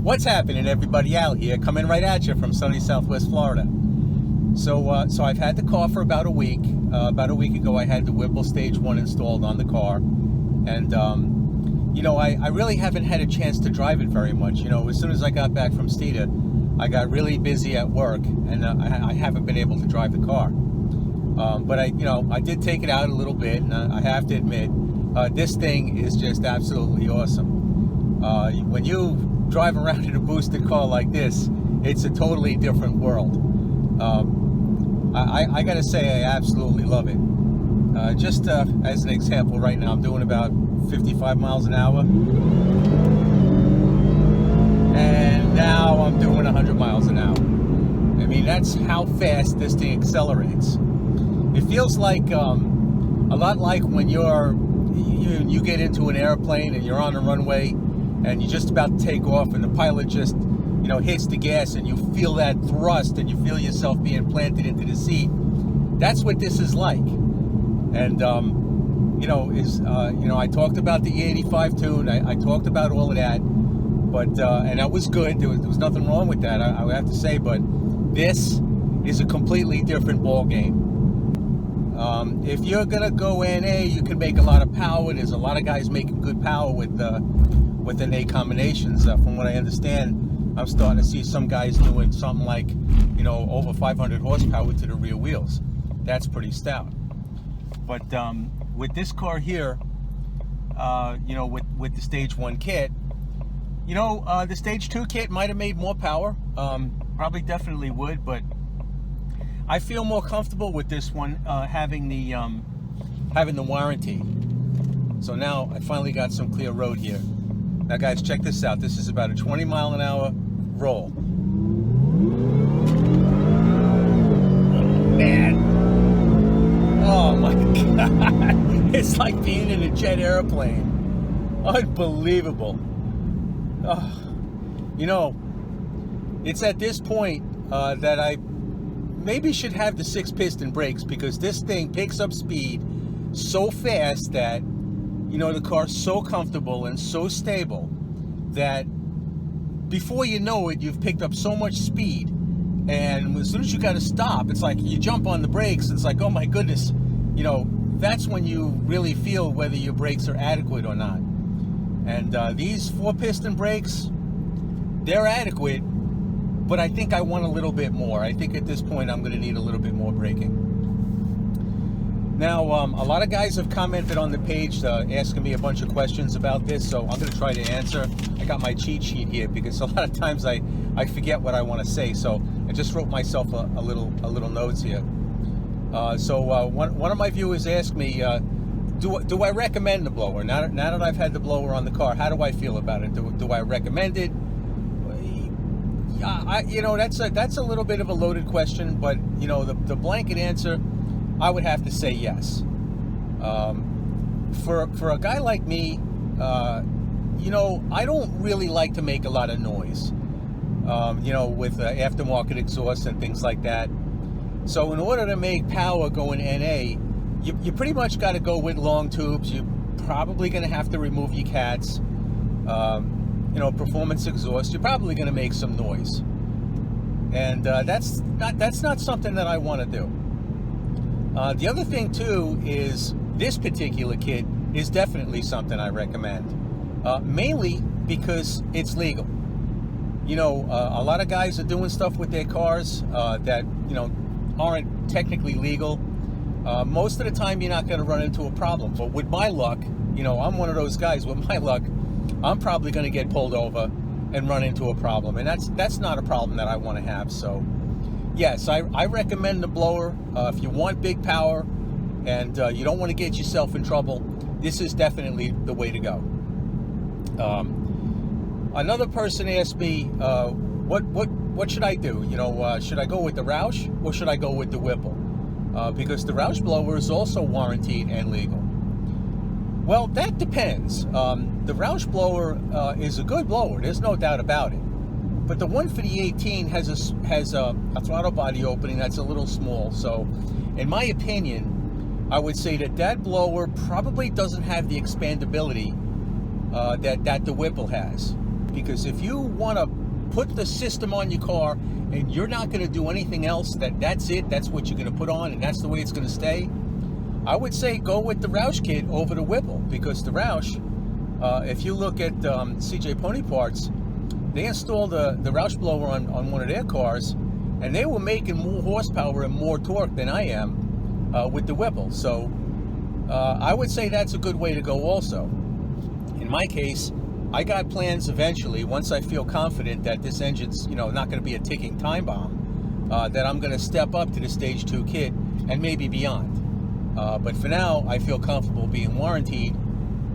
What's happening, everybody? Al here, coming right at you from sunny Southwest Florida. So I've had the car for about a week. About a week ago, I had the Whipple Stage 1 installed on the car. And, I really haven't had a chance to drive it very much. As soon as I got back from Stita, I got really busy at work, and I haven't been able to drive the car. But I did take it out a little bit, and I have to admit, this thing is just absolutely awesome. When you drive around in a boosted car like this, it's a totally different world. I gotta say, I absolutely love it. Just as an example, right now I'm doing about 55 miles an hour, and now I'm doing 100 miles an hour. I mean, that's how fast this thing accelerates. It feels like a lot like when you get into an airplane and you're on the runway and you're just about to take off, and the pilot just hits the gas, and you feel that thrust, and you feel yourself being planted into the seat. That's what this is like. And I talked about the E85 tune. I talked about all of that, but and that was good. There was nothing wrong with that, I would have to say. But this is a completely different ball game. If you're gonna go NA, you can make a lot of power. There's a lot of guys making good power with the NA combinations. From what I understand, I'm starting to see some guys doing something like, over 500 horsepower to the rear wheels. That's pretty stout. But with this car here, with the Stage 1 kit, the Stage 2 kit might have made more power. Probably definitely would, but I feel more comfortable with this one having the warranty. So now I finally got some clear road here. Now guys, check this out. This is about a 20 mile an hour roll. Man. Oh my God. It's like being in a jet airplane. Unbelievable. It's at this point that I maybe should have the 6-piston brakes, because this thing picks up speed so fast that the car's so comfortable and so stable that before you know it, you've picked up so much speed, and as soon as you got to stop, it's like you jump on the brakes. It's like, oh my goodness, that's when you really feel whether your brakes are adequate or not. And these 4-piston brakes, they're adequate, but I think I want a little bit more. I think at this point I'm going to need a little bit more braking. Now, a lot of guys have commented on the page asking me a bunch of questions about this, so I'm going to try to answer. I got my cheat sheet here because a lot of times I forget what I want to say, so I just wrote myself a little notes here. One of my viewers asked me, do I recommend the blower? Now that I've had the blower on the car, how do I feel about it? Do I recommend it? That's a little bit of a loaded question, but the blanket answer, I would have to say yes. For a guy like me, I don't really like to make a lot of noise, with aftermarket exhaust and things like that. So in order to make power going NA, you pretty much got to go with long tubes. You're probably going to have to remove your cats. Performance exhaust. You're probably going to make some noise, and that's not something that I want to do. The other thing too is this particular kit is definitely something I recommend, mainly because it's legal. A lot of guys are doing stuff with their cars that aren't technically legal. Most of the time you're not going to run into a problem, but with my luck, I'm one of those guys. With my luck, I'm probably going to get pulled over and run into a problem, and that's not a problem that I want to have. So yes, I recommend the blower. If you want big power and you don't want to get yourself in trouble, this is definitely the way to go. Another person asked me, what should I do? Should I go with the Roush or should I go with the Whipple? Because the Roush blower is also warranted and legal. Well, that depends. The Roush blower is a good blower. There's no doubt about it. But the one for the 18 has a throttle body opening that's a little small. So, in my opinion, I would say that blower probably doesn't have the expandability that the Whipple has. because if you want to put the system on your car and you're not going to do anything else, that's it, that's what you're going to put on, and that's the way it's going to stay, I would say go with the Roush kit over the Whipple, because the Roush, if you look at CJ Pony Parts, they installed the Roush blower on one of their cars, and they were making more horsepower and more torque than I am with the Whipple. So I would say that's a good way to go also. In my case, I got plans eventually, once I feel confident that this engine's not going to be a ticking time bomb, that I'm going to step up to the Stage 2 kit and maybe beyond. But for now, I feel comfortable being warranted,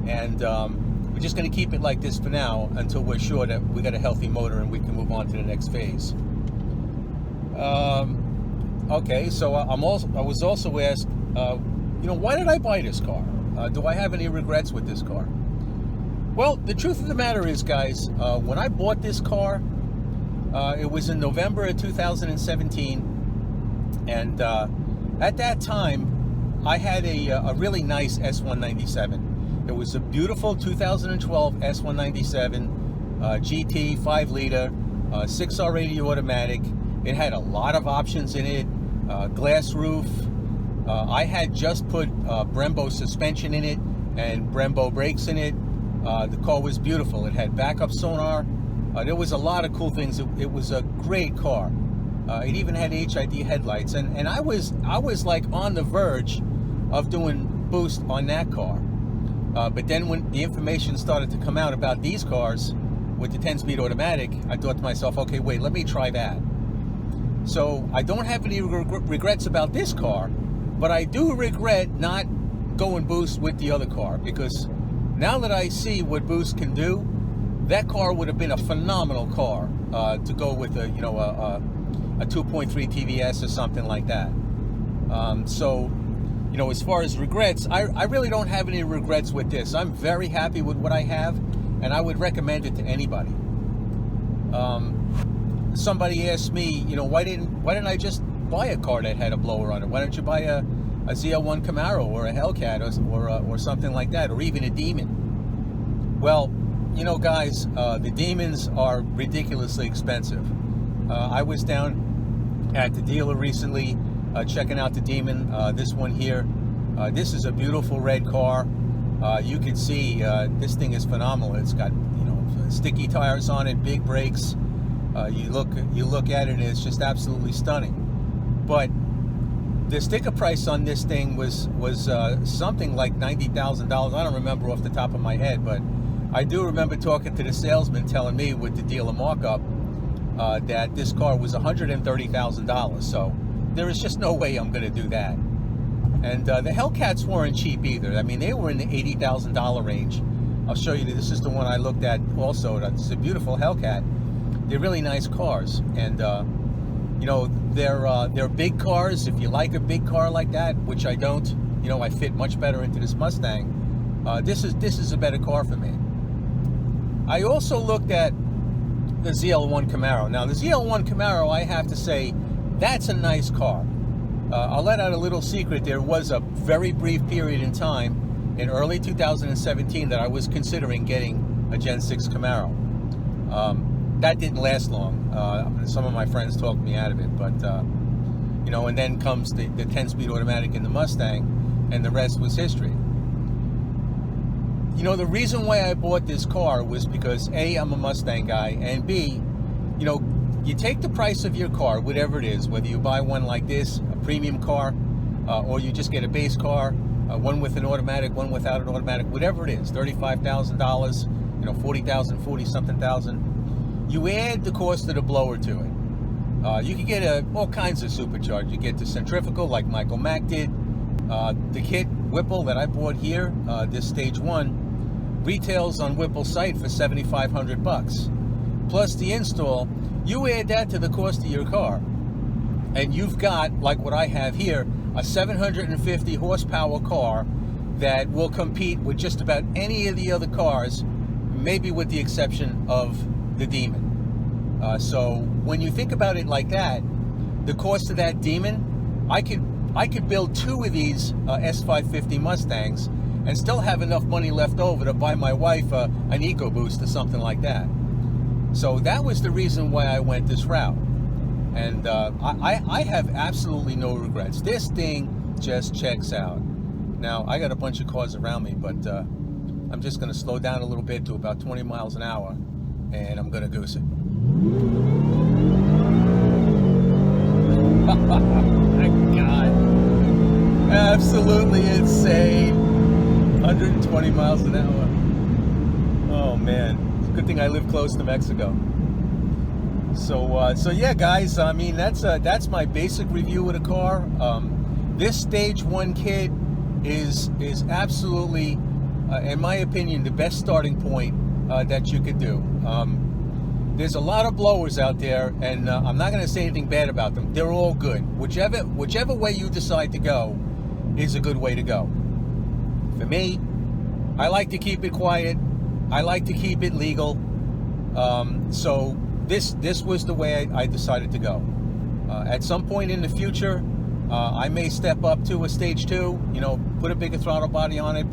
and we're just going to keep it like this for now until we're sure that we got a healthy motor and we can move on to the next phase. Okay, so I was also asked, why did I buy this car? Do I have any regrets with this car? Well, the truth of the matter is, guys, when I bought this car, it was in November of 2017, and at that time, I had a really nice S197. It was a beautiful 2012 S197 GT 5-liter, 6R80 automatic. It had a lot of options in it, glass roof. I had just put Brembo suspension in it and Brembo brakes in it. The car was beautiful. It had backup sonar. There was a lot of cool things. It was a great car. It even had HID headlights, and I was like on the verge of doing boost on that car. But then when the information started to come out about these cars with the 10-speed automatic, I thought to myself, okay, wait, let me try that. So I don't have any regrets about this car, but I do regret not going boost with the other car, because now that I see what boost can do, that car would have been a phenomenal car to go with a 2.3 TVS or something like that. So as far as regrets, I really don't have any regrets with this. I'm very happy with what I have, and I would recommend it to anybody. Somebody asked me, why didn't I just buy a car that had a blower on it? Why don't you buy a ZL1 Camaro or a Hellcat or something like that, or even a Demon? Well, guys, the Demons are ridiculously expensive. I was down at the dealer recently checking out the Demon, this one here. This is a beautiful red car. You can see this thing is phenomenal. It's got sticky tires on it, big brakes. You look at it and it's just absolutely stunning. But the sticker price on this thing was something like $90,000. I don't remember off the top of my head, but I do remember talking to the salesman telling me with the dealer markup that this car was $130,000. So there is just no way I'm going to do that. And the Hellcats weren't cheap either. I mean, they were in the $80,000 range. I'll show you. This is the one I looked at also. It's a beautiful Hellcat. They're really nice cars, and they're big cars. If you like a big car like that, which I don't, I fit much better into this Mustang. This is a better car for me. I also looked at the ZL1 Camaro. Now, the ZL1 Camaro, I have to say, that's a nice car. I'll let out a little secret. There was a very brief period in time in early 2017 that I was considering getting a Gen 6 Camaro. That didn't last long. Some of my friends talked me out of it, but and then comes the 10-speed automatic in the Mustang, and the rest was history. The reason why I bought this car was because A, I'm a Mustang guy, and B, you take the price of your car, whatever it is, whether you buy one like this, a premium car, or you just get a base car, one with an automatic, one without an automatic, whatever it is, $35,000, $40,000, 40-something thousand. You add the cost of the blower to it. You can get all kinds of supercharged. You get the centrifugal, like Michael Mack did. The kit Whipple that I bought here, this Stage 1, retails on Whipple's site for $7,500. Plus the install. You add that to the cost of your car, and you've got, like what I have here, a 750 horsepower car that will compete with just about any of the other cars, maybe with the exception of the Demon. So when you think about it like that, the cost of that Demon, I could build two of these S550 Mustangs and still have enough money left over to buy my wife an EcoBoost or something like that. So that was the reason why I went this route. And I have absolutely no regrets. This thing just checks out. Now, I got a bunch of cars around me, but I'm just going to slow down a little bit to about 20 miles an hour, and I'm going to goose it. My God. Absolutely insane. 120 miles an hour. Oh, man. It's a good thing I live close to Mexico. So yeah, guys, I mean, that's my basic review of the car. This Stage 1 kit is absolutely, in my opinion, the best starting point that you could do. There's a lot of blowers out there, and I'm not going to say anything bad about them. They're all good. Whichever way you decide to go is a good way to go. For me, I like to keep it quiet. I like to keep it legal. So this was the way I decided to go. At some point in the future, I may step up to a Stage 2, you know, put a bigger throttle body on it,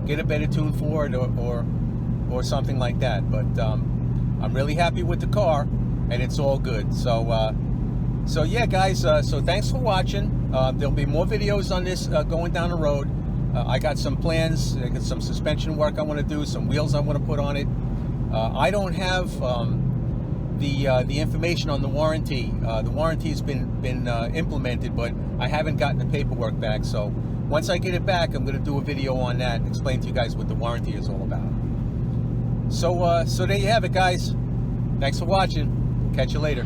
get a better tune for it, or something like that. But I'm really happy with the car, and it's all good. So yeah, guys, so thanks for watching. There'll be more videos on this going down the road. I got some plans. I got some suspension work I want to do, some wheels I want to put on it. I don't have the information on the warranty. The warranty's been implemented, but I haven't gotten the paperwork back. So once I get it back, I'm going to do a video on that and explain to you guys what the warranty is all about. So there you have it, guys. Thanks for watching. Catch you later.